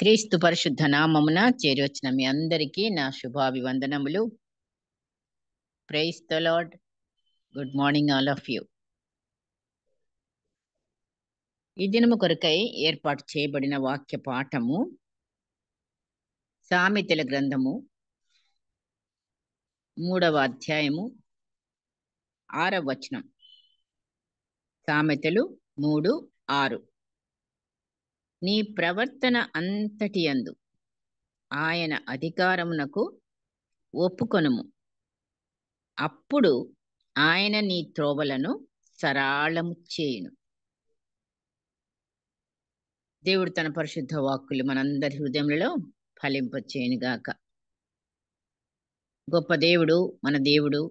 క్రీస్తు పరిశుద్ధ నామమున చేరొచ్చిన మీ అందరికీ నా శుభాభివందనములు. Praise the lord. Good morning all of you. ఈ దినము కొరకై ఏర్పాటు చేయబడిన వాక్య పాఠము సామెతల గ్రంథము 3వ అధ్యాయము 6వ వచనం. సామెతలు 3:6. నీ ప్రవర్తన అంతటి యందు ఆయన అధికారమునకు ఒప్పుకొనుము, అప్పుడు ఆయన నీ త్రోవలను సరళము చేయును. దేవుడు తన పరిశుద్ధ వాక్కులు మనందరి హృదయములలో ఫలింపచేయునుగాక. గొప్ప దేవుడు, మన దేవుడు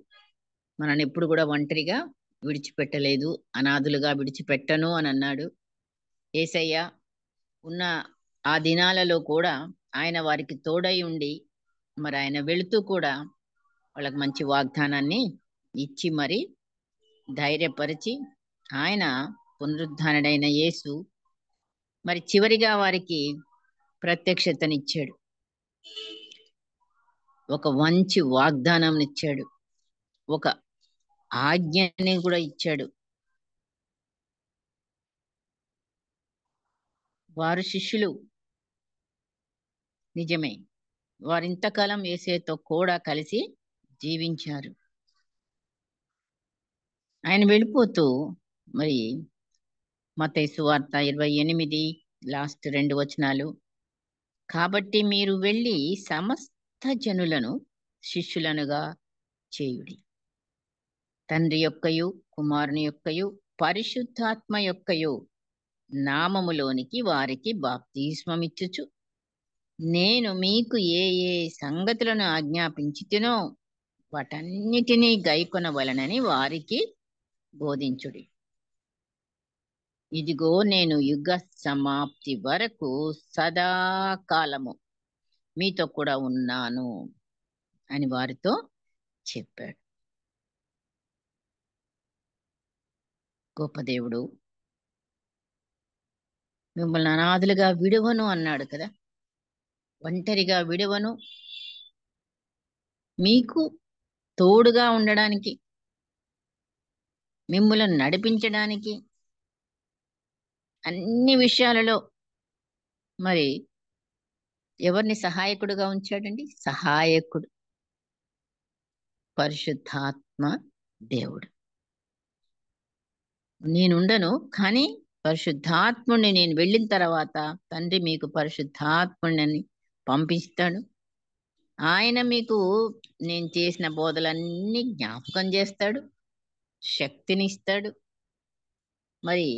మనల్ని ఎప్పుడు కూడా ఒంటరిగా విడిచిపెట్టలేదు, అనాథులుగా విడిచిపెట్టను అని అన్నాడు. యేసయ్య ఉన్న ఆ దినాలలో కూడా ఆయన వారికి తోడై ఉండి, మరి ఆయన వెళుతూ కూడా వాళ్ళకి మంచి వాగ్దానాన్ని ఇచ్చి మరి ధైర్యపరిచి, ఆయన పునరుద్ధానుడైన యేసు మరి చివరిగా వారికి ప్రత్యక్షతనిచ్చాడు, ఒక మంచి వాగ్దానం ఇచ్చాడు, ఒక ఆజ్ఞని కూడా ఇచ్చాడు. వారు శిష్యులు నిజమే, వారు ఇంతకాలం యేసుతో కూడా కలిసి జీవించారు. ఆయన వెళ్ళిపోతూ మరి మత్తయి సువార్త 28 లాస్ట్ 2 వచనాలు, కాబట్టి మీరు వెళ్ళి సమస్త జనులను శిష్యులనుగా చేయుడి, తండ్రి యొక్కయు కుమారుని యొక్కయు పరిశుద్ధాత్మ యొక్కయు నామములోనికి వారికి బాప్తిస్మమిచ్చుచు నేను మీకు ఏ ఏ సంగతులను ఆజ్ఞాపించితినో వాటన్నిటినీ గైకొనవలనని వారికి బోధించుడి. ఇదిగో నేను యుగ సమాప్తి వరకు సదాకాలము మీతో కూడా ఉన్నాను అని వారితో చెప్పాడు. గొప్ప దేవుడు. మిమ్మల్ని అనాథులుగా విడువను అన్నాడు కదా, ఒంటరిగా విడువను, మీకు తోడుగా ఉండడానికి, మిమ్మల్ని నడిపించడానికి, అన్ని విషయాలలో మరి ఎవరిని సహాయకుడుగా ఉంచాడండి? సహాయకుడు పరిశుద్ధాత్మ దేవుడు. నేనుండను, కానీ పరిశుద్ధాత్ముడిని నేను వెళ్ళిన తర్వాత తండ్రి మీకు పరిశుద్ధాత్ముడిని పంపిస్తాడు. ఆయన మీకు నేను చేసిన బోధలన్నీ జ్ఞాపకం చేస్తాడు, శక్తినిస్తాడు. మరి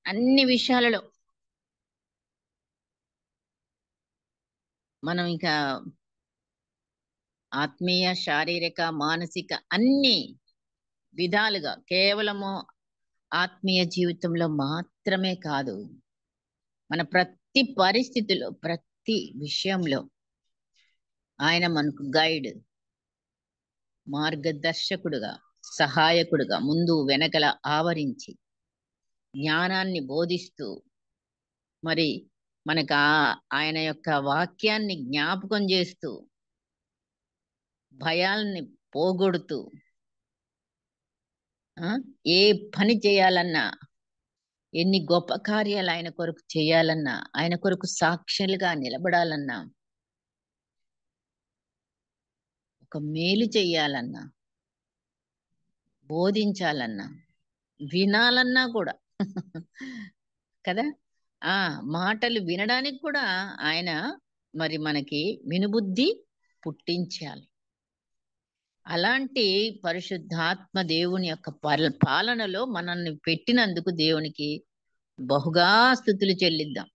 అన్ని విషయాలలో మనం ఇంకా ఆత్మీయ, శారీరక, మానసిక అన్ని విధాలుగా కేవలము ఆత్మీయ జీవితంలో మాత్రమే కాదు, మన ప్రతి పరిస్థితిలో, ప్రతి విషయంలో ఆయన మనకు గైడ్, మార్గదర్శకుడుగా, సహాయకుడుగా ముందు వెనకల ఆవరించి జ్ఞానాన్ని బోధిస్తూ మరి మనకు ఆయన యొక్క వాక్యాన్ని జ్ఞాపకం చేస్తూ భయాల్ని పోగొడుతూ ఏ పని చేయాలన్నా, ఎన్ని గొప్ప కార్యాలు ఆయన కొరకు చేయాలన్నా, ఆయన కొరకు సాక్షులుగా నిలబడాలన్నా, ఒక మేలు చెయ్యాలన్నా, బోధించాలన్నా, వినాలన్నా కూడా కదా, మాటలు వినడానికి కూడా ఆయన మరి మనకి వినుబుద్ధి పుట్టించాలి. అలాంటి పరిశుద్ధాత్మ దేవుని యొక్క పాలనలో మనల్ని పెట్టినందుకు దేవునికి బహుగా స్తుతులు చెల్లిద్దాం.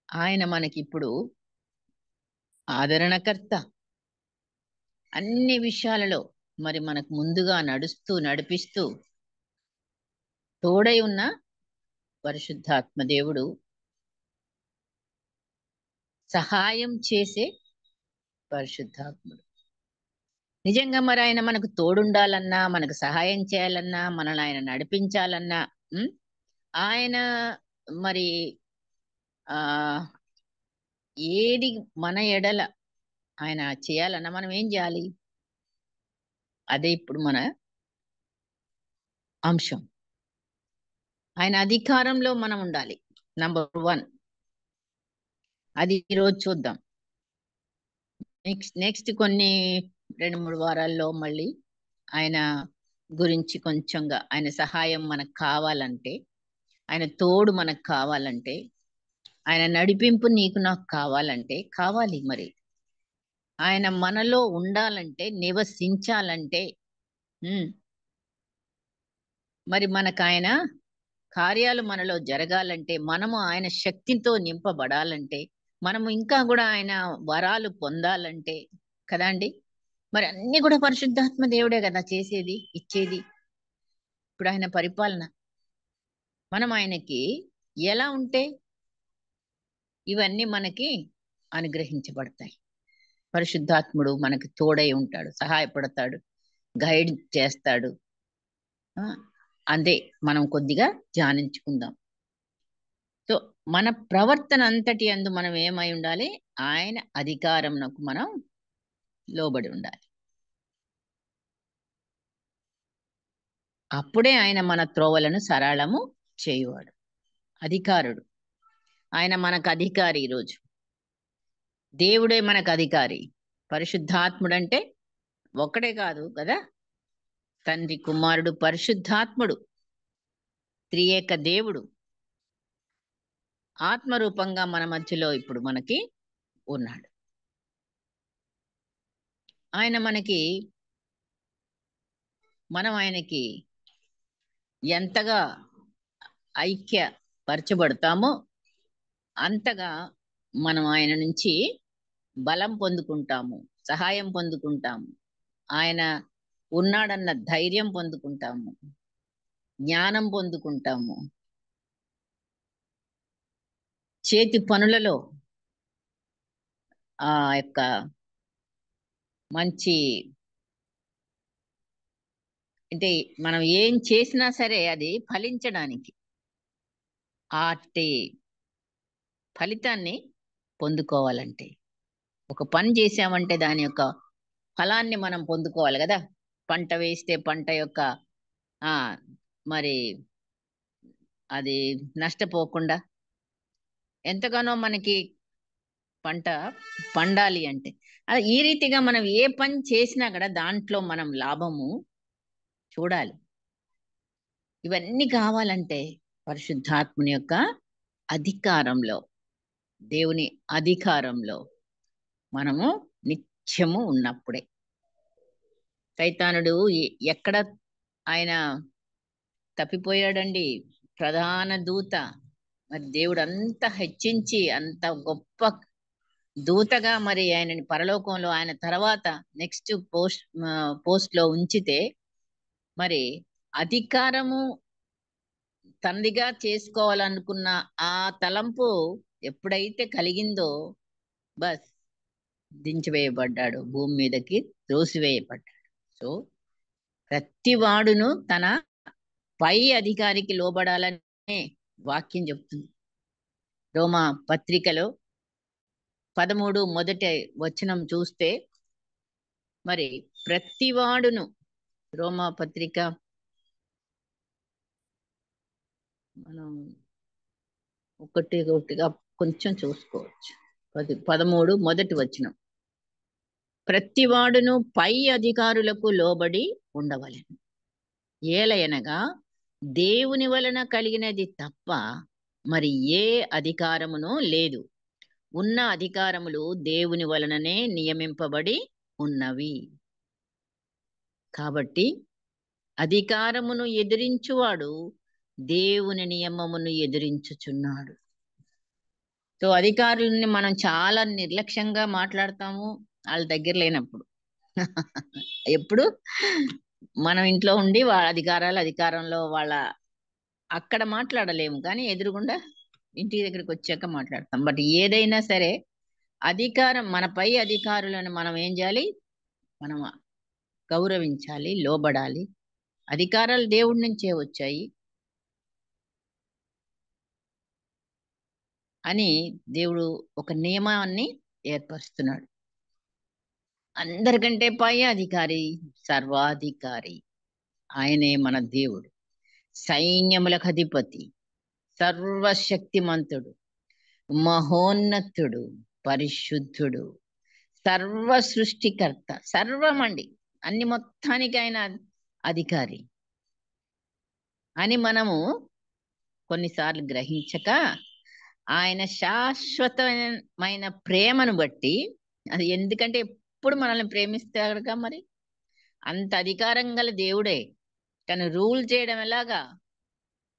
ఆయన మనకి ఇప్పుడు ఆదరణకర్త, అన్ని విషయాలలో మరి మనకు ముందుగా నడిపిస్తూ తోడై ఉన్న పరిశుద్ధాత్మ దేవుడు, సహాయం చేసే పరిశుద్ధాత్ముడు. నిజంగా మరి ఆయన మనకు తోడుండాలన్నా, మనకు సహాయం చేయాలన్నా, మనల్ని ఆయన నడిపించాలన్నా ఆయన మరి ఆ ఏది మన ఎడల ఆయన చేయాలన్నా మనం ఏం చేయాలి? అదే ఇప్పుడు మన అంశం. ఆయన అధికారంలో మనం ఉండాలి. నంబర్ 1 అది ఈరోజు చూద్దాం. నెక్స్ట్ కొన్ని 2-3 వారాల్లో మళ్ళీ ఆయన గురించి కొంచెంగా ఆయన సహాయం మనకు కావాలంటే, ఆయన తోడు మనకు కావాలంటే, ఆయన నడిపింపు నీకు నాకు కావాలంటే కావాలి మరి. ఆయన మనలో ఉండాలంటే, నివసించాలంటే మరి మనకాయన కార్యాలు మనలో జరగాలంటే, మనము ఆయన శక్తితో నింపబడాలంటే, మనము ఇంకా కూడా ఆయన వరాలు పొందాలంటే కదండి. మరి అన్ని కూడా పరిశుద్ధాత్మ దేవుడే కదా చేసేది, ఇచ్చేది. ఇప్పుడు ఆయన పరిపాలన మనం ఆయనకి ఎలా ఉంటే ఇవన్నీ మనకి అనుగ్రహించబడతాయి. పరిశుద్ధాత్ముడు మనకి తోడై ఉంటాడు, సహాయపడతాడు, గైడ్ చేస్తాడు. అదే మనం కొద్దిగా ధ్యానించుకుందాం. సో మన ప్రవర్తన అంతటి అందు మనం ఏమై ఉండాలి? ఆయన అధికారంకు మనం లోబడి ఉండాలి. అప్పుడే ఆయన మన త్రోవలను సరళము చేయువాడు. అధికారుడు ఆయన మనకు అధికారి. ఈరోజు దేవుడే మనకు అధికారి. పరిశుద్ధాత్ముడు అంటే ఒక్కడే కాదు కదా, తండ్రి, కుమారుడు, పరిశుద్ధాత్ముడు, త్రియేక దేవుడు ఆత్మరూపంగా మన మధ్యలో ఇప్పుడు మనకి ఉన్నాడు. ఆయన మనకి మనం ఆయనకి ఎంతగా ఐక్యపరచబడతామో అంతగా మనం ఆయన నుంచి బలం పొందుకుంటాము, సహాయం పొందుకుంటాము, ఆయన ఉన్నాడన్న ధైర్యం పొందుకుంటాము, జ్ఞానం పొందుకుంటాము. చేతి పనులలో ఆ యొక్క మంచి అంటే మనం ఏం చేసినా సరే అది ఫలించడానికి ఆటి ఫలితాన్ని పొందుకోవాలంటే, ఒక పని చేసామంటే దాని యొక్క ఫలాన్ని మనం పొందుకోవాలి కదా. పంట వేస్తే పంట యొక్క మరి అది నష్టపోకుండా ఎంతగానో మనకి పంట పండాలి అంటే ఈ రీతిగా మనం ఏ పని చేసినా కూడా దాంట్లో మనం లాభము చూడాలి. ఇవన్నీ కావాలంటే పరిశుద్ధాత్ముని యొక్క అధికారంలో, దేవుని అధికారంలో మనము నిత్యము ఉన్నప్పుడే. సైతానుడు ఎక్కడ ఆయన తప్పిపోయాడండి? ప్రధాన దూత. మరి దేవుడు అంత హెచ్చించి అంత గొప్ప దూతగా మరి ఆయనని పరలోకంలో ఆయన తర్వాత నెక్స్ట్ పోస్ట్ లో ఉంచితే, మరి అధికారము తండ్రిగా చేసుకోవాలనుకున్న ఆ తలంపు ఎప్పుడైతే కలిగిందో బస్ దించివేయబడ్డాడు, భూమి మీదకి త్రోసివేయబడ్డాడు. సో ప్రతి వాడును తన పై అధికారికి లోబడాలనే వాక్యం చెప్తుంది. రోమా పత్రికలో 13 మొదటి వచనం చూస్తే మరి ప్రతివాడును, రోమా పత్రిక మనం ఒకటిగా కొంచెం చూసుకోవచ్చు. 13 మొదటి వచనం, ప్రతివాడును పై అధికారులకు లోబడి ఉండవలెను, ఏలయనగా దేవుని వలన కలిగినది తప్ప మరి ఏ అధికారమును లేదు. ఉన్న అధికారములు దేవుని వలననే నియమింపబడి ఉన్నవి. కాబట్టి అధికారమును ఎదిరించువాడు దేవుని నియమమును ఎదిరించుచున్నాడు. సో అధికారులని మనం చాలా నిర్లక్ష్యంగా మాట్లాడతాము వాళ్ళ దగ్గర లేనప్పుడు. ఎప్పుడు మనం ఇంట్లో ఉండి వాళ్ళ అధికారంలో వాళ్ళ అక్కడ మాట్లాడలేము, కానీ ఎదురుగుండా ఇంటి దగ్గరికి వచ్చాక మాట్లాడతాం. బట్ ఏదైనా సరే అధికారం, మనపై అధికారులను మనం ఏం చేయాలి? మనం గౌరవించాలి, లోబడాలి. అధికారాలు దేవుడి నుంచే వచ్చాయి. అని దేవుడు ఒక నియమాన్ని ఏర్పరుస్తున్నాడు. అందరికంటే పై అధికారి, సర్వాధికారి. ఆయనే మన దేవుడు, సైన్యములకు అధిపతి, సర్వశక్తిమంతుడు, మహోన్నతుడు, పరిశుద్ధుడు, సర్వ సృష్టికర్త. సర్వమండి, అన్ని మొత్తానికి ఆయన అధికారి అని మనము కొన్నిసార్లు గ్రహించక, ఆయన శాశ్వతమైన ప్రేమను బట్టి, అది ఎందుకంటే ఎప్పుడు మనల్ని ప్రేమిస్తాడుగా, మరి అంత అధికారం గల దేవుడే తను రూల్ చేయడం ఎలాగా?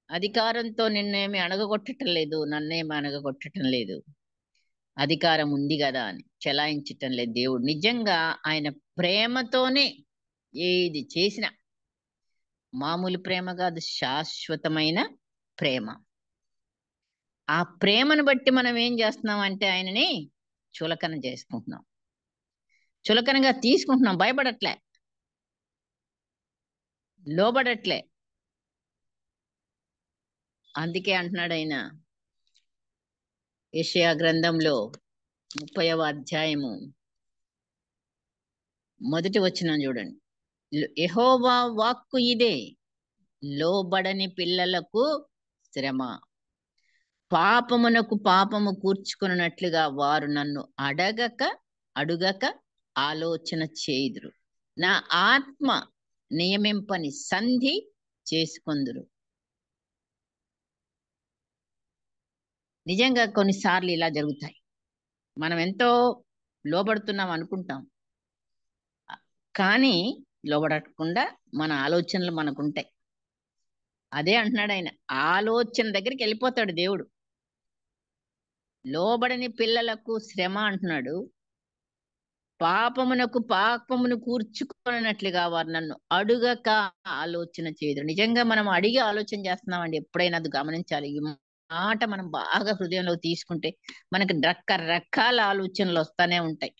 అధికారంతో నిన్నేమి అణగగొట్టడం లేదు, నన్నేమి అణగగొట్టడం లేదు, అధికారం ఉంది కదా అని చెలాయించటం లేదు. దేవుడు నిజంగా ఆయన ప్రేమతోనే ఏది చేసినా, మామూలు ప్రేమ కాదు, శాశ్వతమైన ప్రేమ. ఆ ప్రేమను బట్టి మనం ఏం చేస్తున్నాం అంటే ఆయనని చులకన చేసుకుంటున్నాం, చులకనగా తీసుకుంటున్నాం. భయపడట్లే, లోబడట్లే. అందుకే అంటున్నాడు ఆయన యెషయా గ్రంథంలో 30వ అధ్యాయము మొదటి వచనం చూడండి. యెహోవా వాక్కు ఇదే, లోబడని పిల్లలకు శ్రమ, పాపమునకు పాపము కూర్చుకున్నట్లుగా వారు నన్ను అడుగక ఆలోచన చేయుదురు, నా ఆత్మ నియమింపని సంధి చేసుకొందురు. నిజంగా కొన్నిసార్లు ఇలా జరుగుతాయి. మనం ఎంతో లోబడుతున్నాం అనుకుంటాం, కానీ లోబడకుండా మన ఆలోచనలు మనకుంటాయి. అదే అంటున్నాడు ఆయన, ఆలోచన దగ్గరికి వెళ్ళిపోతాడు దేవుడు. లోబడని పిల్లలకు శ్రమ అంటున్నాడు, పాపమును కూర్చుకున్నట్లుగా వారు నన్ను అడుగక ఆలోచన చేయదు. నిజంగా మనం అడిగి ఆలోచన చేస్తున్నామండి, ఎప్పుడైనా అది గమనించాలి. ఈ మాట మనం బాగా హృదయంలో తీసుకుంటే మనకి రకరకాల ఆలోచనలు వస్తానే ఉంటాయి.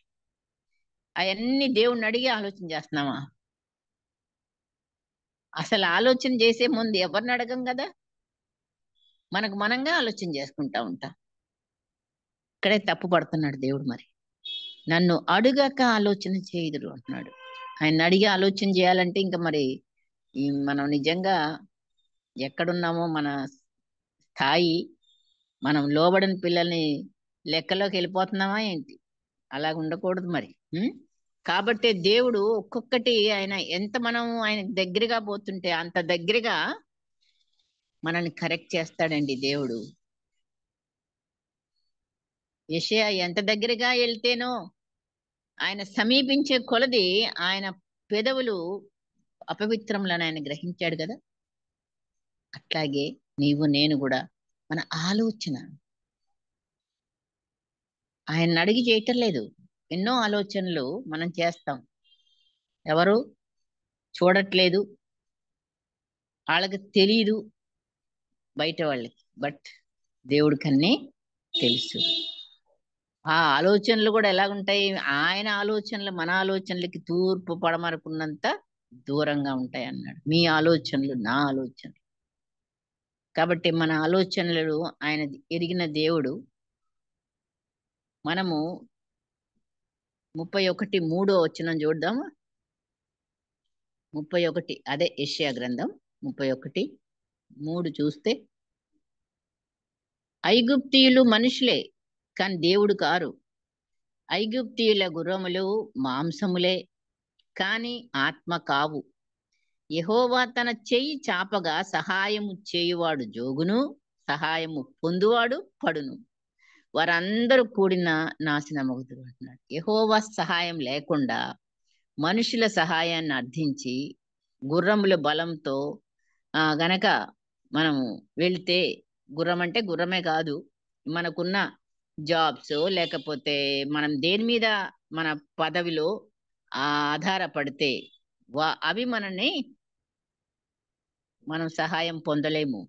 అవన్నీ దేవుణ్ణి అడిగి ఆలోచన చేస్తున్నామా? అసలు ఆలోచన చేసే ముందు ఎవరిని అడగం కదా, మనకు మనంగా ఆలోచన చేసుకుంటా ఉంటాం. ఇక్కడే తప్పు పడుతున్నాడు దేవుడు. మరి నన్ను అడుగక ఆలోచన చేయుదురు అంటున్నాడు. ఆయన అడిగి ఆలోచన చేయాలంటే ఇంకా మరి మనం నిజంగా ఎక్కడున్నామో, మన స్థాయి, మనం లోబడిన పిల్లల్ని లెక్కలోకి వెళ్ళిపోతున్నామా ఏంటి? అలాగ ఉండకూడదు మరి. కాబట్టి దేవుడు ఒక్కొక్కటి ఆయన ఎంత మనం ఆయన దగ్గరగా పోతుంటే అంత దగ్గరగా మనల్ని కరెక్ట్ చేస్తాడండి దేవుడు. యెషయా ఎంత దగ్గరగా వెళ్తేనో ఆయన సమీపించే కొలది ఆయన పెదవులు అపవిత్రములను ఆయన గ్రహించాడు కదా. అట్లాగే నీవు నేను కూడా మన ఆలోచన ఆయన అడిగి చేయటం లేదు. ఎన్నో ఆలోచనలు మనం చేస్తాం, ఎవరు చూడట్లేదు, వాళ్ళకి తెలియదు బయట వాళ్ళకి, బట్ దేవుడికన్నీ తెలుసు. ఆ ఆలోచనలు కూడా ఎలాగుంటాయి? ఆయన ఆలోచనలు మన ఆలోచనలకి తూర్పు పడమరకున్నంత దూరంగా ఉంటాయి అన్నాడు. మీ ఆలోచనలు నా ఆలోచనలు. కాబట్టి మన ఆలోచనలు ఆయన ఎరిగిన దేవుడు. మనము 31:3 వచనం చూద్దాము. 31, అదే యెషయా గ్రంథం 31:3 చూస్తే, ఐగుప్తీయులు మనుషులే కానీ దేవుడు కారు, ఐగుప్తీయుల గుర్రములు మాంసములే కాని ఆత్మ కావు. యెహోవా తన చెయ్యి చాపగా సహాయము చేయువాడు జోగును, సహాయము పొందువాడు పడును, వారందరూ కూడిన నాశనమగుదురు అంటున్నాడు. యెహోవా సహాయం లేకుండా మనుషుల సహాయాన్ని అర్థించి గుర్రముల బలంతో గనక మనము వెళ్తే, గుర్రం అంటే గుర్రమే కాదు, మనకున్న జాబ్స్ లేకపోతే మనం దేని మీద మన పదవిలో ఆధారపడితే అవి మనని మనం సహాయం పొందలేము.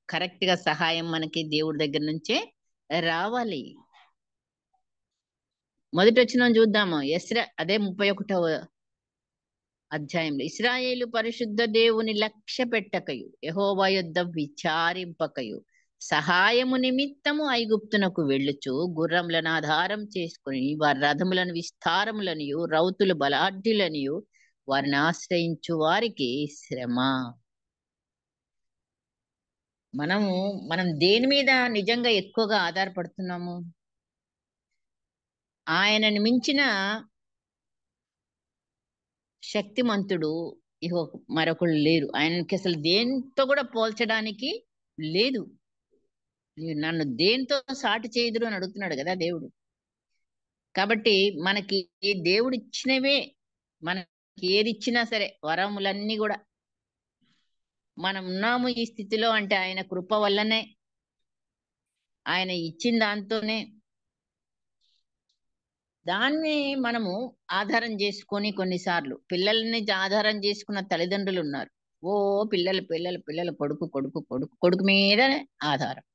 కరెక్ట్ గా సహాయం మనకి దేవుడి దగ్గర నుంచే రావాలి. మొదటి వచనం చూద్దాము. అదే 31వ అధ్యాయంలో, ఇశ్రాయేలు పరిశుద్ధ దేవుని లక్ష్య పెట్టకయు యెహోవా యొద్ద విచారింపకయు సహాయము నిమిత్తము ఐగుప్తునకు వెళ్ళుచు గుర్రములను ఆధారం చేసుకుని వారి రథములను విస్తారములనియు రౌతులు బలాఢ్యులనియు వారిని ఆశ్రయించు వారికి శ్రమ. మనం దేని మీద నిజంగా ఎక్కువగా ఆధారపడుతున్నాము? ఆయనని మించిన శక్తిమంతుడు ఇహో మరొకళ్ళు లేరు. ఆయనకి అసలు దేంతో కూడా పోల్చడానికి లేదు. నన్ను దేంతో సాటి చేయుదురు అని అడుగుతున్నాడు కదా దేవుడు. కాబట్టి మనకి దేవుడు ఇచ్చినవే, మనకి ఏది ఇచ్చినా సరే వరములన్నీ కూడా మనం ఉన్నాము ఈ స్థితిలో అంటే ఆయన కృప వల్లనే, ఆయన ఇచ్చిన దాంతోనే. దాన్ని మనము ఆధారం చేసుకొని కొన్నిసార్లు పిల్లల్ని ఆధారం చేసుకున్న తల్లిదండ్రులు ఉన్నారు. ఓ పిల్లలు పిల్లలు పిల్లలు కొడుకు కొడుకు కొడుకు కొడుకు మీద ఆధారం.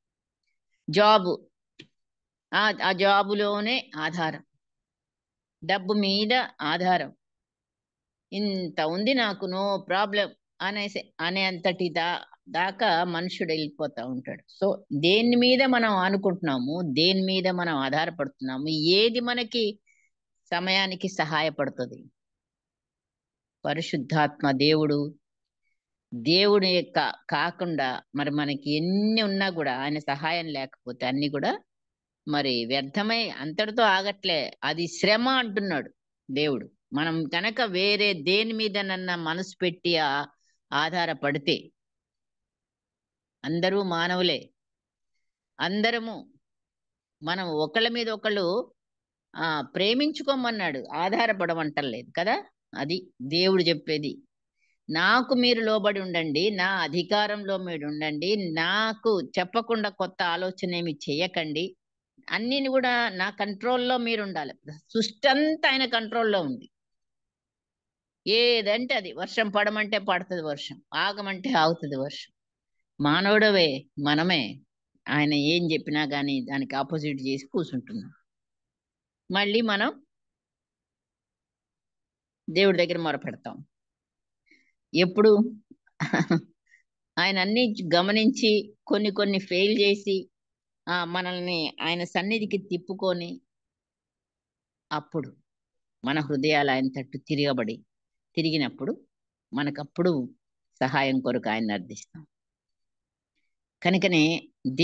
జాబు, ఆ జాబులోనే ఆధారం. డబ్బు మీద ఆధారం. ఇంత ఉంది నాకు, నో ప్రాబ్లం అనేంతటి దాకా మనుషుడు వెళ్ళిపోతా ఉంటాడు. సో దేని మీద మనం అనుకుంటున్నాము, దేని మీద మనం ఆధారపడుతున్నాము, ఏది మనకి సమయానికి సహాయపడుతుంది? పరిశుద్ధాత్మ దేవుడు కాకుండా మరి మనకి ఎన్ని ఉన్నా కూడా ఆయన సహాయం లేకపోతే అన్ని కూడా మరి వ్యర్థమై అంతటితో ఆగట్లే. అది శ్రమ అంటున్నాడు దేవుడు. మనం కనుక వేరే దేని మీదనన్నా మనసు పెట్టి ఆధారపడితే, అందరూ మానవులే, అందరము మనం ఒకళ్ళ మీద ఒకళ్ళు ప్రేమించుకోమన్నాడు, ఆధారపడమంటలేదు కదా. అది దేవుడు చెప్పేది. నాకు మీరు లోబడి ఉండండి, నా అధికారంలో మీరు ఉండండి, నాకు చెప్పకుండా కొత్త ఆలోచన ఏమి చెయ్యకండి, అన్నిని కూడా నా కంట్రోల్లో మీరు ఉండాలి. సృష్టి అంతా ఆయన కంట్రోల్లో ఉంది. ఏదంటే అది, వర్షం పడమంటే పడుతుంది వర్షం, ఆగమంటే ఆగుతుంది వర్షం. మానవుడవే మనమే ఆయన ఏం చెప్పినా గానీ దానికి ఆపోజిట్ చేసి కూర్చుంటున్నాం. మళ్ళీ మనం దేవుడి దగ్గర మొరపెడతాం ఎప్పుడు? ఆయన అన్ని గమనించి కొన్ని ఫెయిల్ చేసి మనల్ని ఆయన సన్నిధికి తిప్పుకొని అప్పుడు మన హృదయాలు ఆయన తట్టు తిరిగినప్పుడు మనకప్పుడు సహాయం కొరకు ఆయన అర్థిస్తాం. కనుకనే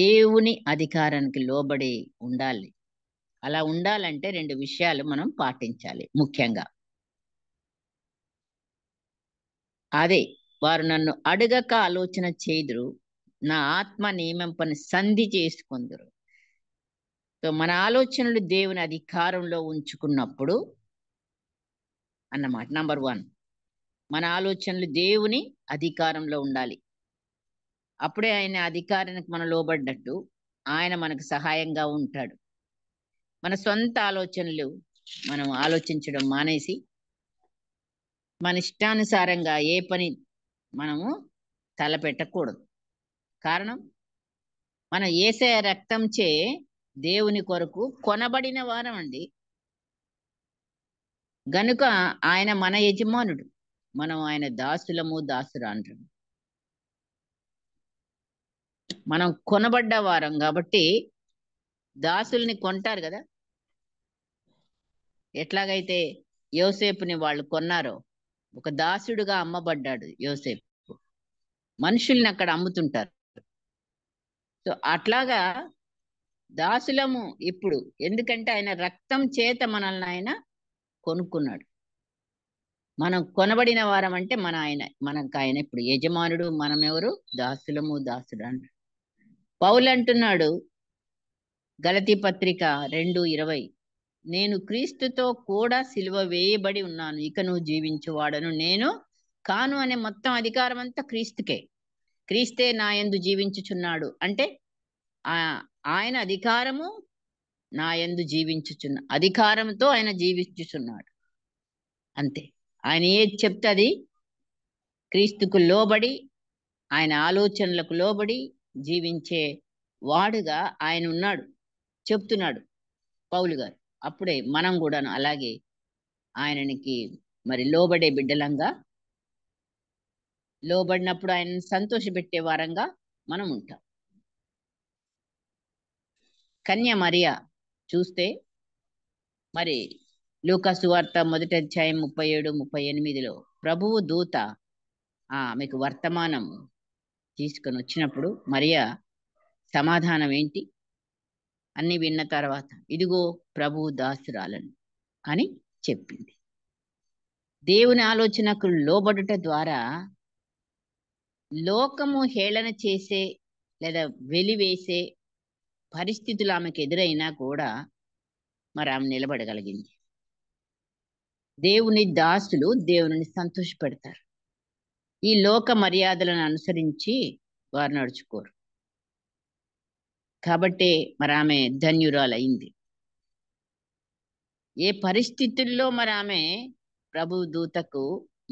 దేవుని అధికారానికి లోబడి ఉండాలి. అలా ఉండాలంటే 2 విషయాలు మనం పాటించాలి ముఖ్యంగా. అదే, వారు నన్ను అడగక ఆలోచన చేయుదురు, నా ఆత్మ నియమింపని సంధి చేసుకుందరు. సో మన ఆలోచనలు దేవుని అధికారంలో ఉంచుకున్నప్పుడు అన్నమాట. నంబర్ 1, మన ఆలోచనలు దేవుని అధికారంలో ఉండాలి. అప్పుడే ఆయన అధికారానికి మనం లోబడ్డట్టు ఆయన మనకు సహాయంగా ఉంటాడు. మన సొంత ఆలోచనలు మనం ఆలోచించడం మానేసి మన ఇష్టానుసారంగా ఏ పని మనము తలపెట్టకూడదు. కారణం, మన యేసయ్య రక్తంచే దేవుని కొరకు కొనబడిన వారం అండి. గనుక ఆయన మన యజమానుడు, మనం ఆయన దాసురాండ్రము. మనం కొనబడ్డ వారం కాబట్టి దాసుల్ని కొంటారు కదా. ఎట్లాగైతే యోసేపుని వాళ్ళు కొన్నారో, ఒక దాసుడుగా అమ్మబడ్డాడు యోసేపు. మనుషుల్ని అక్కడ అమ్ముతుంటారు. సో అట్లాగా దాసులము ఇప్పుడు, ఎందుకంటే ఆయన రక్తం చేత మనల్ని ఆయన కొనుక్కున్నాడు. మనం కొనబడిన వారం అంటే మనకు ఆయన ఇప్పుడు యజమానుడు, మనం ఎవరు? దాసుడు అంటారు. పౌలు అంటున్నాడు గలతీ పత్రిక 2:20, నేను క్రీస్తుతో కూడా సిలువ వేయబడి ఉన్నాను, ఇక నువ్వు జీవించువాడను నేను కాను అనే మొత్తం అధికారం అంతా క్రీస్తే నా యందు జీవించుచున్నాడు అంటే ఆయన అధికారము నా యందు అధికారంతో ఆయన జీవించుచున్నాడు. అంతే. ఆయన ఏది చెప్తే అది క్రీస్తుకు లోబడి, ఆయన ఆలోచనలకు లోబడి జీవించే వాడుగా ఆయన ఉన్నాడు చెప్తున్నాడు పౌలు గారు. అప్పుడే మనం కూడాను అలాగే ఆయనకి మరి లోబడే బిడ్డలంగా, లోబడినప్పుడు ఆయన సంతోషపెట్టే వారంగా మనం ఉంటాం. కన్య మరియా చూస్తే మరి లూకా సువార్త 1వ అధ్యాయం 37, 38లో ప్రభువు దూత ఆమెకు వర్తమానం తీసుకొని వచ్చినప్పుడు మరియా సమాధానం ఏంటి అన్ని విన్న తర్వాత, ఇదిగో ప్రభువు దాసురాలను అని చెప్పింది. దేవుని ఆలోచనకు లోబడుట ద్వారా లోకము హేళన చేసే లేదా వెలివేసే పరిస్థితులు ఆమెకు ఎదురైనా కూడా మరి ఆమె నిలబడగలిగింది. దేవుని దాసులు దేవుని సంతోషపెడతారు. ఈ లోక మర్యాదలను అనుసరించి వారు నడుచుకోరు. కాబట్టి మరి ఆమె ధన్యురాలైంది. ఏ పరిస్థితుల్లో మరి ఆమె ప్రభు దూతకు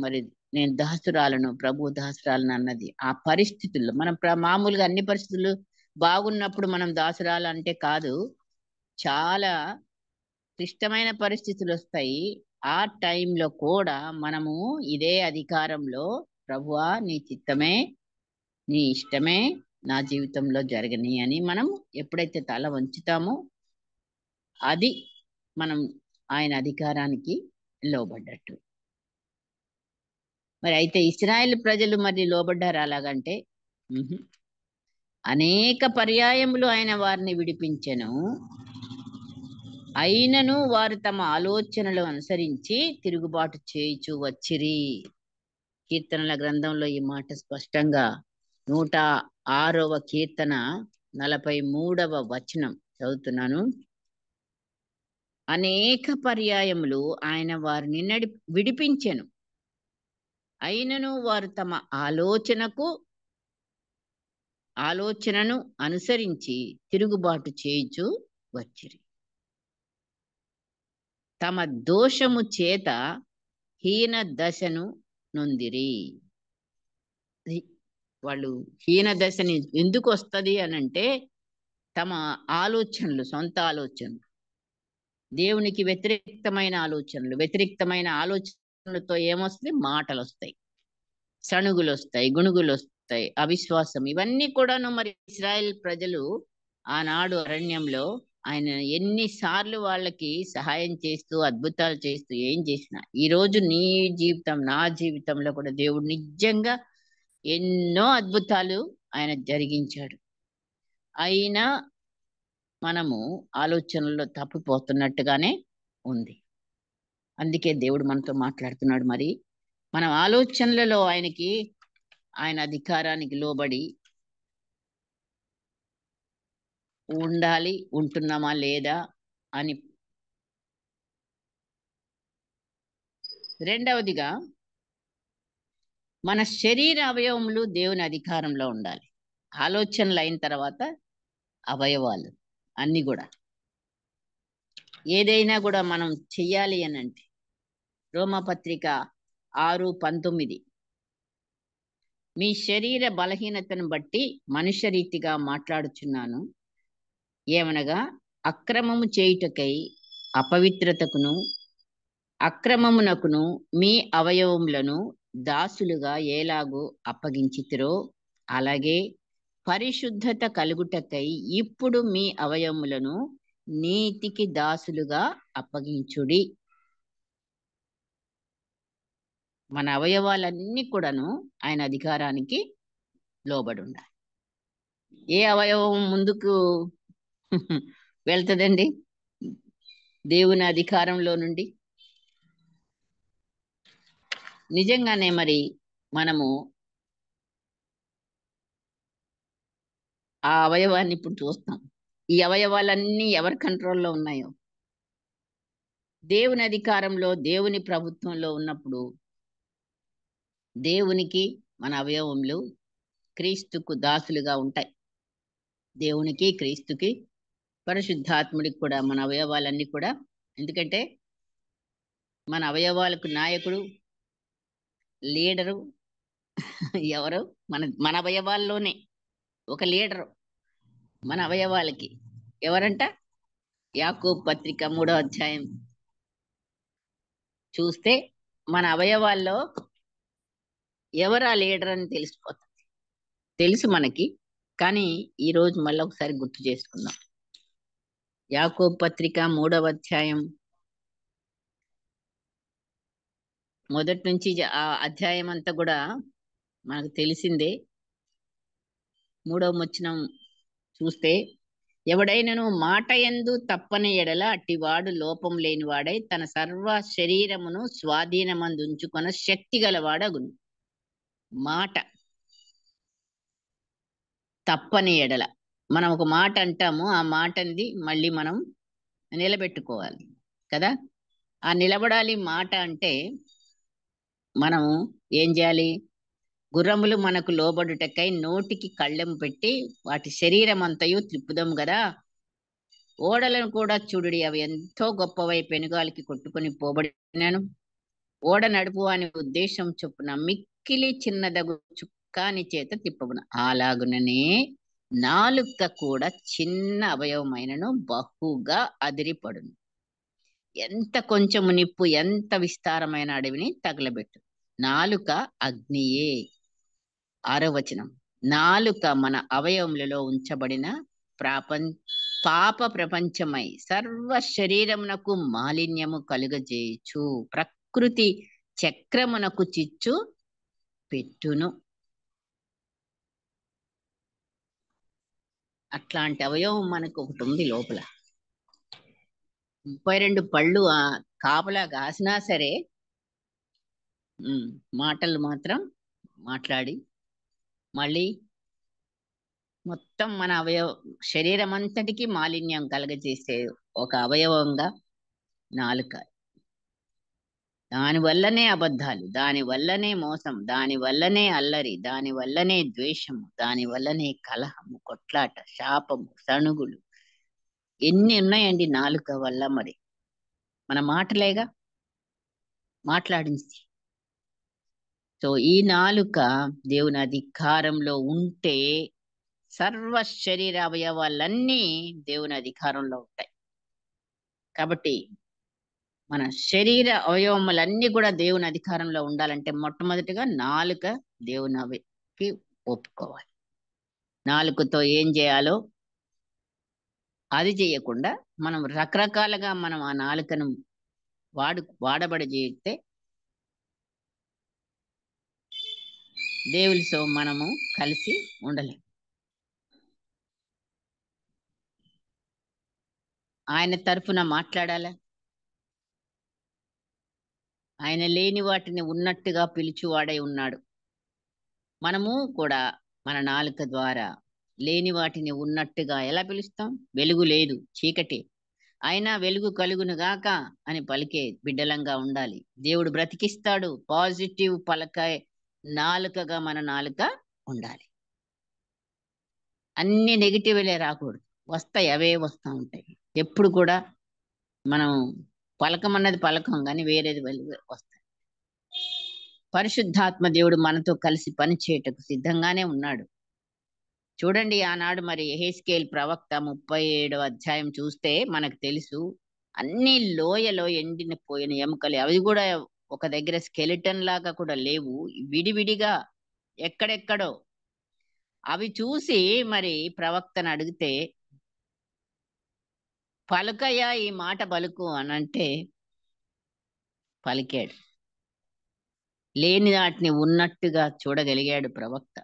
మరి నేను దాసురాలను, ప్రభు దాసురాలను అన్నది. ఆ పరిస్థితుల్లో మనం మామూలుగా అన్ని పరిస్థితులు బాగున్నప్పుడు మనం దాసురాలు అంటే కాదు, చాలా క్లిష్టమైన పరిస్థితులు వస్తాయి. ఆ టైంలో కూడా మనము ఇదే అధికారంలో, ప్రభువా నీ చిత్తమే నీ ఇష్టమే నా జీవితంలో జరగని అని మనం ఎప్పుడైతే తల వంచుతామో అది మనం ఆయన అధికారానికి లోబడ్డట్టు. మరి అయితే ఇశ్రాయేల్ ప్రజలు మరి లోబడ్డారు అలాగంటే అనేక పర్యాయములు ఆయన వారిని విడిపించెను, అయినను వారు తమ ఆలోచనలు అనుసరించి తిరుగుబాటు చేయుచు వచ్చిరి. కీర్తనల గ్రంథంలో ఈ మాట స్పష్టంగా 106వ కీర్తన 43వ వచనం చదువుతున్నాను. అనేక పర్యాయములు ఆయన వారిని విడిపించెను, అయినను వారు తమ ఆలోచనను అనుసరించి తిరుగుబాటు చేయుచు వచ్చిరి. తమ దోషము చేత హీన దశను నొందిరి. వాళ్ళు హీన దశని ఎందుకు వస్తుంది అనంటే తమ ఆలోచనలు, సొంత ఆలోచనలు, దేవునికి వ్యతిరేక్తమైన ఆలోచనలతో ఏమొస్తాయి? మాటలు వస్తాయి, సణుగులు వస్తాయి, గుణుగులు వస్తాయి, అవిశ్వాసం. ఇవన్నీ కూడాను మరి ఇశ్రాయేల్ ప్రజలు ఆనాడు అరణ్యంలో ఆయన ఎన్నిసార్లు వాళ్ళకి సహాయం చేస్తూ అద్భుతాలు చేస్తూ ఏం చేసినా, ఈరోజు నీ జీవితం నా జీవితంలో కూడా దేవుడు నిజంగా ఎన్నో అద్భుతాలు ఆయన జరిగించాడు. అయినా మనము ఆలోచనల్లో తప్పిపోతున్నట్టుగానే ఉంది. అందుకే దేవుడు మనతో మాట్లాడుతున్నాడు. మరి మనం ఆలోచనలలో ఆయన అధికారానికి లోబడి ఉండాలి, ఉంటున్నామా లేదా అని. రెండవదిగా మన శరీర అవయవములు దేవుని అధికారంలో ఉండాలి. ఆలోచనలు అయిన తర్వాత అవయవాలు అన్ని కూడా ఏదైనా కూడా మనం చెయ్యాలి అని అంటే రోమాపత్రిక 6:19 మీ శరీర బలహీనతను బట్టి మనుష్య రీతిగా మాట్లాడుచున్నాను, ఏమనగా అక్రమము చేయుటకై అపవిత్రతకును అక్రమమునకును మీ అవయవములను దాసులుగా ఎలాగూ అప్పగించితిరో అలాగే పరిశుద్ధత కలుగుటకై ఇప్పుడు మీ అవయవములను నీతికి దాసులుగా అప్పగించుడి. మన అవయవాలన్నీ కూడాను ఆయన అధికారానికి లోబడి ఉండాలి. ఏ అవయవం ముందుకు వెళ్తుందండి దేవుని అధికారంలో నుండి? నిజంగానే మరి మనము ఆ అవయవాన్ని ఇప్పుడు చూస్తాం. ఈ అవయవాలన్నీ ఎవరి కంట్రోల్లో ఉన్నాయో, దేవుని అధికారంలో దేవుని ప్రభుత్వంలో ఉన్నప్పుడు దేవునికి మన అవయవములు క్రీస్తుకు దాసులుగా ఉంటాయి. దేవునికి, క్రీస్తుకి, పరిశుద్ధాత్ముడికి కూడా మన అవయవాలన్నీ కూడా. ఎందుకంటే మన అవయవాలకు నాయకుడు, లీడరు ఎవరు? మన అవయవాల్లోనే ఒక లీడరు మన అవయవాలకి. ఎవరంట? యాకోబు పత్రిక 3వ అధ్యాయం చూస్తే మన అవయవాల్లో ఎవరు ఆ లీడర్ అని తెలిసిపోతుంది. తెలుసు మనకి, కానీ ఈరోజు మళ్ళీ ఒకసారి గుర్తు చేసుకుందాం. యాకోబు పత్రిక 3వ అధ్యాయం మొదటి నుంచి ఆ అధ్యాయం అంతా కూడా మనకు తెలిసిందే. 3వ వచనం చూస్తే, ఎవడైనను మాట యందు తప్పని ఎడల అట్టివాడు లోపం లేనివాడై తన సర్వ శరీరమును స్వాధీనమందు ఉంచుకొన శక్తి గలవాడగును. మాట తప్పని ఎడల, మనం ఒక మాట అంటాము, ఆ మాట అనేది మళ్ళీ మనం నిలబెట్టుకోవాలి కదా. ఆ నిలబడాలి మాట అంటే మనం ఏం చేయాలి? గుర్రములు మనకు లోబడుటకై నోటికి కళ్ళెం పెట్టి వాటి శరీరం అంతయు త్రిప్పుదాం కదా. ఓడలను కూడా చూడుడి, అవి ఎంతో గొప్పవై పెనుగాలికి కొట్టుకొని పోబడినాను. ఓడ నడుపు అనే ఉద్దేశం చొప్పున మిక్కిలి చిన్నదగు చుక్కాని చేత తిప్పబును. అలాగుననే నాలుక కూడా చిన్న అవయవమైనను బహుగా అదిరిపడును. ఎంత కొంచెము నిప్పు ఎంత విస్తారమైన అడవిని తగలబెట్టు. నాలుక అగ్నియే. 6వ వచనం, నాలుక మన అవయవములలో ఉంచబడిన పాప ప్రపంచమై సర్వ శరీరమునకు మాలిన్యము కలుగజేయచ్చు, ప్రకృతి చక్రమునకు చిచ్చు పెట్టును. అట్లాంటి అవయవం మనకు ఒకటి ఉంది లోపల. 32 పళ్ళు కాపలా కాసినా సరే మాటలు మాత్రం మాట్లాడి మళ్ళీ మొత్తం మన శరీరం అంతటికి మాలిన్యం కలగజేసే ఒక అవయవంగా నాలుక. దాని వల్లనే అబద్ధాలు, దాని వల్లనే మోసం, దాని వల్లనే అల్లరి, దాని వల్లనే ద్వేషము, దాని వల్లనే కలహము, కొట్లాట, శాపము, సణుగులు, ఎన్ని ఉన్నాయండి నాలుక వల్ల. మరి మన మాటలేగా మాట్లాడింది. సో ఈ నాలుక దేవుని అధికారంలో ఉంటే సర్వ శరీర అవయవాలన్నీ దేవుని అధికారంలో ఉంటాయి. కాబట్టి మన శరీర అవయవములన్నీ కూడా దేవుని అధికారంలో ఉండాలంటే మొట్టమొదటిగా నాలుక దేవునికి ఒప్పుకోవాలి. నాలుకతో ఏం చేయాలో అది చేయకుండా మనం రకరకాలుగా మనం ఆ నాలుకను వాడబడి చేస్తే దేవునితో మనము కలిసి ఉండలేం. ఆయన తరఫున మాట్లాడాలా. ఆయన లేని వాటిని ఉన్నట్టుగా పిలుచువాడై ఉన్నాడు. మనము కూడా మన నాలుక ద్వారా లేని వాటిని ఉన్నట్టుగా ఎలా పిలుస్తాం? వెలుగు లేదు, చీకటి, అయినా వెలుగు కలుగును గాక అని పలికే బిడ్డలంగా ఉండాలి. దేవుడు బ్రతికిస్తాడు. పాజిటివ్ పలకాయ నాలుకగా మన నాలుక ఉండాలి. అన్ని నెగిటివ్లే రాకూడదు. వస్తాయి, అవే వస్తూ ఉంటాయి. ఎప్పుడు కూడా మనం పలకం అన్నది పలకం, కానీ వేరేది వస్తాయి. పరిశుద్ధాత్మ దేవుడు మనతో కలిసి పనిచేయటకు సిద్ధంగానే ఉన్నాడు. చూడండి, ఆనాడు మరి యెహెజ్కేలు ప్రవక్త 37వ అధ్యాయం చూస్తే మనకు తెలుసు, అన్ని లోయలో ఎండిన పోయిన ఎముకలు, అవి కూడా ఒక దగ్గర స్కెలిటన్ లాగా కూడా లేవు, విడివిడిగా ఎక్కడెక్కడో. అవి చూసి మరి ప్రవక్తను అడిగితే, పలుకయ్యా ఈ మాట పలుకు అనంటే పలికాడు. లేని వాటిని ఉన్నట్టుగా చూడగలిగాడు ప్రవక్త.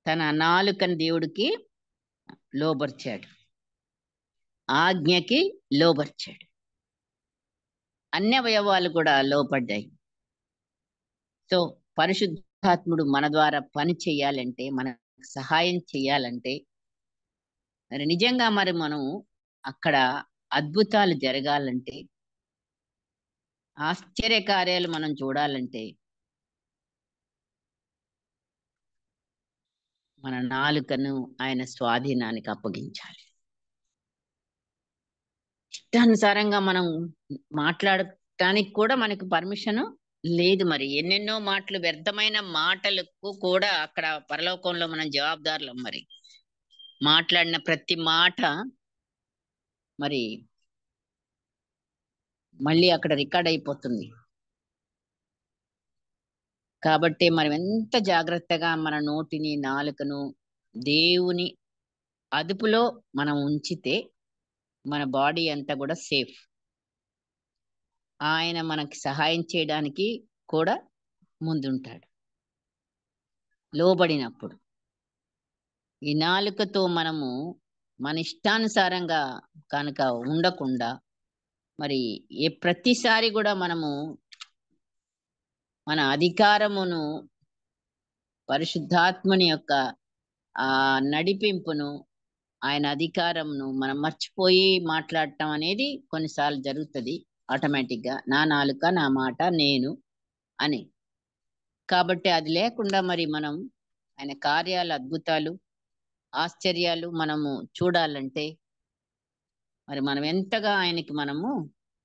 తన నాలుకని దేవుడికి లోబర్చాడు, ఆజ్ఞకి లోబర్చాడు. అన్ని అవయవాలు కూడా లోపడ్డాయి. సో పరిశుద్ధాత్ముడు మన ద్వారా పని చేయాలంటే, మనకు సహాయం చేయాలంటే, మరి నిజంగా మరి మనం అక్కడ అద్భుతాలు జరగాలంటే, ఆశ్చర్య కార్యాలు మనం చూడాలంటే మన నాలుకను ఆయన స్వాధీనానికి అప్పగించాలి. ఇష్టానుసారంగా మనం మాట్లాడటానికి కూడా మనకు పర్మిషన్ లేదు. మరి ఎన్నెన్నో మాటలు, వ్యర్థమైన మాటలకు కూడా అక్కడ పరలోకంలో మనం జవాబుదారులం. మరి మాట్లాడిన ప్రతి మాట మరి మళ్ళీ అక్కడ రికార్డ్ అయిపోతుంది. కాబట్టి మనం ఎంత జాగ్రత్తగా మన నోటిని, నాలుకను దేవుని అదుపులో మనం ఉంచితే మన బాడీ అంతా కూడా సేఫ్. ఆయన మనకి సహాయం చేయడానికి కూడా ముందుంటాడు లోబడినప్పుడు. ఈ నాలుకతో మనము మన ఇష్టానుసారంగా కనుక ఉండకుండా, మరి ప్రతిసారి కూడా మనము మన అధికారమును, పరిశుద్ధాత్మని యొక్క ఆ నడిపింపును, ఆయన అధికారంను మనం మర్చిపోయి మాట్లాడటం అనేది కొన్నిసార్లు జరుగుతుంది ఆటోమేటిక్ గా. నా నాలుక, నా మాట, నేను అని. కాబట్టి అది లేకుండా మరి మనం ఆయన కార్యాలు, అద్భుతాలు, ఆశ్చర్యాలు మనము చూడాలంటే మరి మనం ఎంతగా ఆయనకి మనము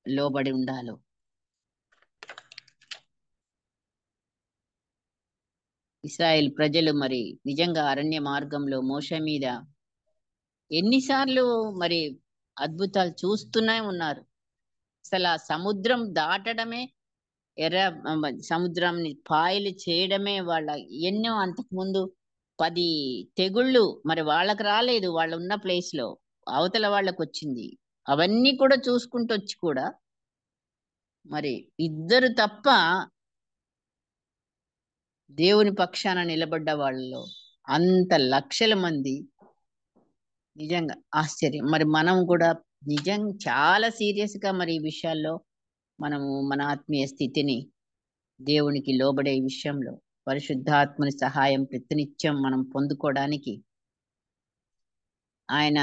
లోబడి ఉండాలో. ఇశ్రాయేల్ ప్రజలు మరి నిజంగా అరణ్య మార్గంలో మోషే మీద ఎన్నిసార్లు మరి అద్భుతాలు చూస్తూనే ఉన్నారు. అసలు ఆ సముద్రం దాటడమే, ఎర్ర సముద్రాన్ని పాయలు చేయడమే వాళ్ళ ఎన్నో. అంతకుముందు 10 తెగుళ్ళు మరి వాళ్ళకి రాలేదు, వాళ్ళు ఉన్న ప్లేస్ లో, అవతల వాళ్ళకు వచ్చింది. అవన్నీ కూడా చూసుకుంటూ వచ్చి కూడా మరి ఇద్దరు తప్ప దేవుని పక్షాన నిలబడ్డ వాళ్ళలో అంత లక్షల మంది నిజంగా ఆశ్చర్యం. మరి మనం కూడా నిజంగా చాలా సీరియస్ గా మరి ఈ విషయాల్లో మనము మన ఆత్మీయ స్థితిని దేవునికి లోబడే విషయంలో పరిశుద్ధాత్మని సహాయం ప్రతినిత్యం మనం పొందుకోవడానికి ఆయన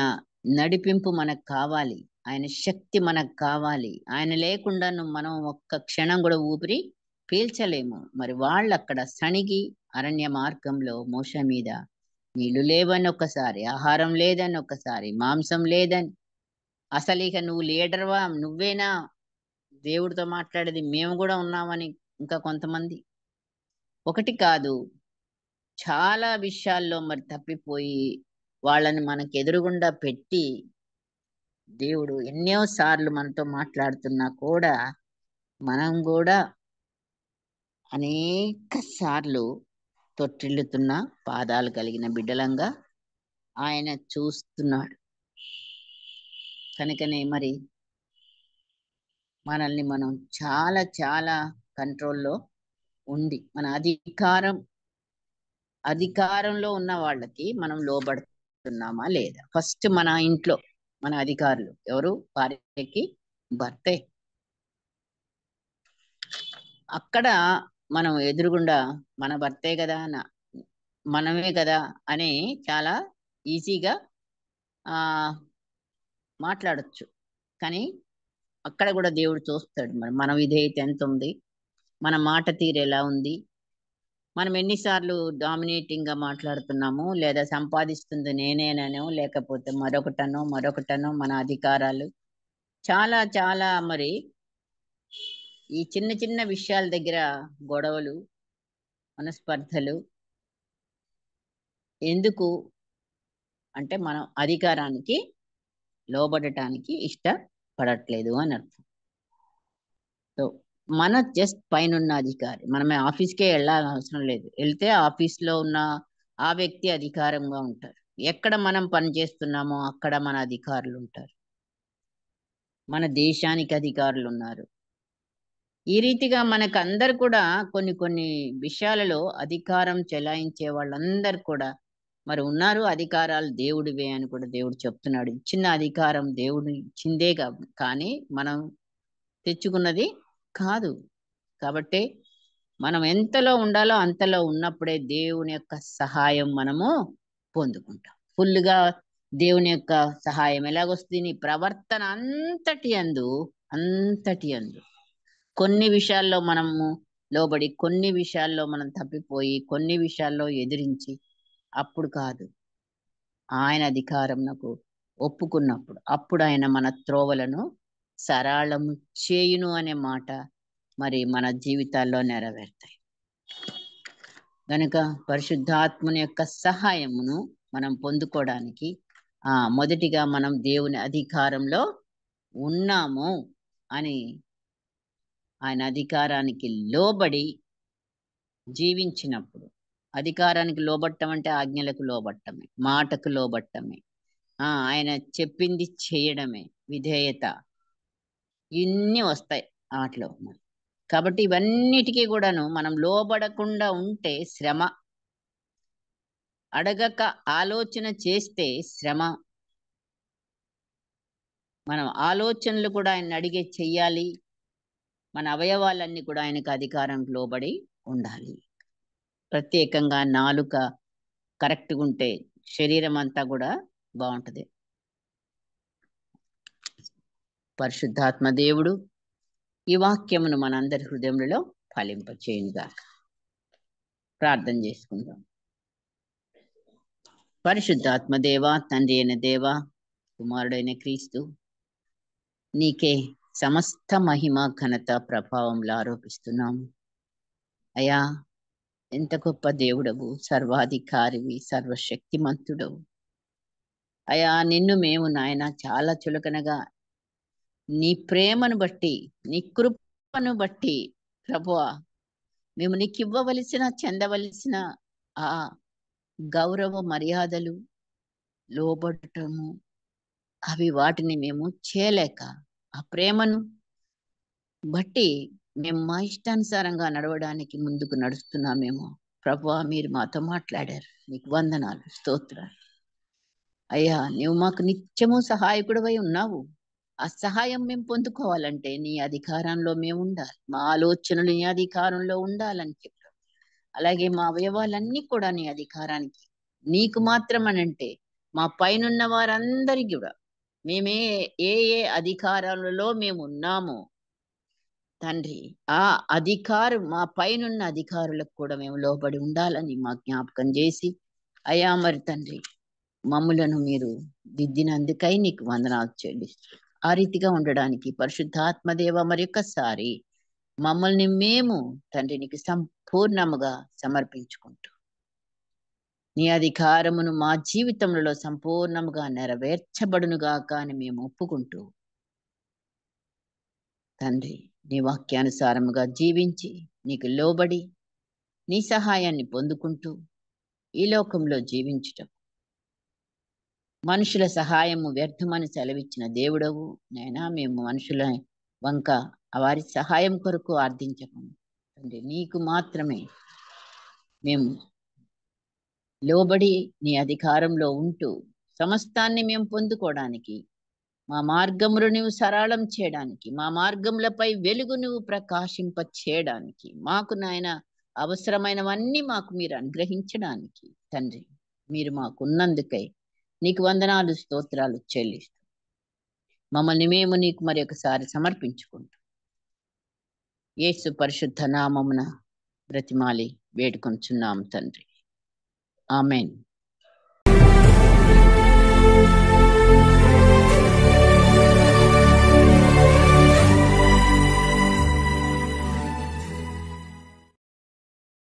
నడిపింపు మనకు కావాలి, ఆయన శక్తి మనకు కావాలి. ఆయన లేకుండా మనం ఒక్క క్షణం కూడా ఊపిరి పీల్చలేము. మరి వాళ్ళు అక్కడ సణిగి అరణ్య మార్గంలో మోషే మీద నీళ్లు లేవని ఒకసారి, ఆహారం లేదని ఒకసారి, మాంసం లేదని, అసలు ఇక నువ్వు లీడర్వా, నువ్వేనా దేవుడితో మాట్లాడేది, మేము కూడా ఉన్నామని ఇంకా కొంతమంది, ఒకటి కాదు చాలా విషయాల్లో మరి తప్పిపోయి వాళ్ళని మనకు ఎదురుగుండా పెట్టి దేవుడు ఎన్నో సార్లు మనతో మాట్లాడుతున్నా కూడా మనం కూడా అనేక సార్లు తొట్టిల్లుతున్న పాదాలు కలిగిన బిడ్డలంగా ఆయన చూస్తున్నాడు. కనుకనే మరి మనల్ని మనం చాలా చాలా కంట్రోల్లో ఉండి మన అధికారంలో ఉన్న వాళ్ళకి మనం లోబడుతున్నామా లేదా. ఫస్ట్ మన ఇంట్లో మన అధికారులు ఎవరు? భార్యకి భర్తే. అక్కడ మనం ఎదురుగుండా మన భర్తే కదా, మనమే కదా అని చాలా ఈజీగా ఆ మాట్లాడొచ్చు. కానీ అక్కడ కూడా దేవుడు చూస్తాడు మరి మన విధేయత ఎంత ఉంది, మన మాట తీరు ఎలా ఉంది, మనం ఎన్నిసార్లు డామినేటింగ్ గా మాట్లాడుతున్నాము, లేదా సంపాదిస్తుంది నేనేనో లేకపోతే మరొకటనో మన అధికారాలు. చాలా చాలా మరి ఈ చిన్న చిన్న విషయాల దగ్గర గొడవలు, మనస్పర్ధలు ఎందుకు అంటే మనం అధికారానికి లోబడటానికి ఇష్టపడట్లేదు అని అర్థం. సో మన జస్ట్ పైన ఉన్న అధికారి, మనమే ఆఫీస్కే వెళ్ళాల్సిన అవసరం లేదు. వెళ్తే ఆఫీస్లో ఉన్న ఆ వ్యక్తి అధికారంగా ఉంటారు. ఎక్కడ మనం పని చేస్తున్నామో అక్కడ మన అధికారులు ఉంటారు. మన దేశానికి అధికారులు ఉన్నారు. ఈ రీతిగా మనకు అందరు కూడా కొన్ని కొన్ని విషయాలలో అధికారం చెలాయించే వాళ్ళందరూ కూడా మరి ఉన్నారు. అధికారాలు దేవుడివే అని కూడా దేవుడు చెప్తున్నాడు. ఇచ్చిన అధికారం దేవుడు ఇచ్చిందే కానీ మనం తెచ్చుకున్నది కాదు. కాబట్టి మనం ఎంతలో ఉండాలో అంతలో ఉన్నప్పుడే దేవుని యొక్క సహాయం మనము పొందుకుంటాం. ఫుల్గా దేవుని యొక్క సహాయం ఎలాగొస్తుంది? నీ ప్రవర్తన అంతటి అందు కొన్ని విషయాల్లో మనము లోబడి, కొన్ని విషయాల్లో మనం తప్పిపోయి, కొన్ని విషయాల్లో ఎదిరించి, అప్పుడు కాదు, ఆయన అధికారం నాకు ఒప్పుకున్నప్పుడు అప్పుడు ఆయన మన త్రోవలను సరళము చేయును అనే మాట మరి మన జీవితాల్లో నెరవేరుతాయి. గనుక పరిశుద్ధాత్మని యొక్క సహాయమును మనం పొందుకోవడానికి మొదటిగా మనం దేవుని అధికారంలో ఉన్నాము అని, ఆయన అధికారానికి లోబడి జీవించినప్పుడు, అధికారానికి లోబట్టం అంటే ఆజ్ఞలకు లోబట్టమే, మాటకు లోబట్టమే, ఆయన చెప్పింది చేయడమే. విధేయత, ఇన్ని వస్తాయి వాటిలో. కాబట్టి ఇవన్నిటికీ కూడాను మనం లోబడకుండా ఉంటే శ్రమ, అడగక ఆలోచన చేస్తే శ్రమ. మనం ఆలోచనలు కూడా ఆయన అడిగే చెయ్యాలి. మన అవయవాలన్నీ కూడా ఆయనకు అధికారం లోబడి ఉండాలి. ప్రత్యేకంగా నాలుక కరెక్ట్గా ఉంటే శరీరం అంతా కూడా బాగుంటది. పరిశుద్ధాత్మ దేవుడు ఈ వాక్యమును మనందరి హృదయంలో ఫలింపచేయునుగాక. ప్రార్థన చేసుకుందాం. పరిశుద్ధాత్మ దేవ, తండ్రి అయిన దేవ, కుమారుడైన క్రీస్తు, నీకే సమస్త మహిమ ఘనత ప్రభావంలో ఆరోపిస్తున్నాము. అయా, ఎంత గొప్ప దేవుడవు, సర్వాధికారివి, సర్వశక్తిమంతుడవు. అయా, నిన్ను మేము నాయన చాలా చులకనగా నీ ప్రేమను బట్టి, నీ కృపను బట్టి ప్రభువా, మేము నీకు ఇవ్వవలసిన, చెందవలసిన ఆ గౌరవ మర్యాదలు, లోబడటము, అవి వాటిని మేము చేయలేక, ఆ ప్రేమను బట్టి మేము మా ఇష్టానుసారంగా నడవడానికి ముందుకు నడుస్తున్నామేమో. ప్రభువా, మీరు మాతో మాట్లాడారు. నీకు వందనాలు, స్తోత్రాలు. అయ్యా, నీవు మాకు నిత్యము సహాయకుడివై ఉన్నావు. ఆ సహాయం మేము పొందుకోవాలంటే నీ అధికారంలో మేము ఉండాలి. మా ఆలోచనలు నీ అధికారంలో ఉండాలని చెప్పారు. అలాగే మా అవయవాలన్నీ కూడా నీ అధికారానికి, నీకు మాత్రం అనంటే మా పైనున్న వారందరికీ కూడా మేమే ఏ ఏ అధికారాలలో మేము ఉన్నామో తండ్రి, ఆ అధికారం మా పైనున్న అధికారులకు కూడా మేము లోబడి ఉండాలని మా జ్ఞాపకం చేసి, అయ్యా మరి తండ్రి, మమ్ములను మీరు దిద్దినందుకై నీకు వందనాలు చెల్లిస్తూ, ఆ రీతిగా ఉండడానికి పరిశుద్ధాత్మదేవ మరి ఒక్కసారి మమ్మల్ని మేము తండ్రి నీకు సంపూర్ణముగా సమర్పించుకుంటూ, నీ అధికారమును మా జీవితంలో సంపూర్ణముగా నెరవేర్చబడునుగాక అని మేము ఒప్పుకుంటూ తండ్రి, నీ వాక్యానుసారముగా జీవించి నీకు లోబడి నీ సహాయాన్ని పొందుకుంటూ ఈ లోకంలో జీవించటం, మనుషుల సహాయము వ్యర్థమని సెలవిచ్చిన దేవుడవు నైనా, మేము మనుషుల వంక వారి సహాయం కొరకు ఆర్థించకుండా తండ్రి నీకు మాత్రమే మేము లోబడి నీ అధికారంలో ఉంటూ సమస్తాన్ని మేము పొందుకోవడానికి, మా మార్గములు నువ్వు సరళం చేయడానికి, మా మార్గములపై వెలుగు నువ్వు ప్రకాశింప చేయడానికి, మాకు నాయన అవసరమైనవన్నీ మాకు మీరు అనుగ్రహించడానికి తండ్రి, మీరు మాకున్నందుకై నీకు వందనాలు, స్తోత్రాలు చెల్లిస్తూ మమ్మల్ని మేము నీకు మరి ఒకసారి సమర్పించుకుంటూ యేసు పరిశుద్ధ నామమున బ్రతిమాలి వేడుకొంచున్నాం తండ్రి. ఆమెన్.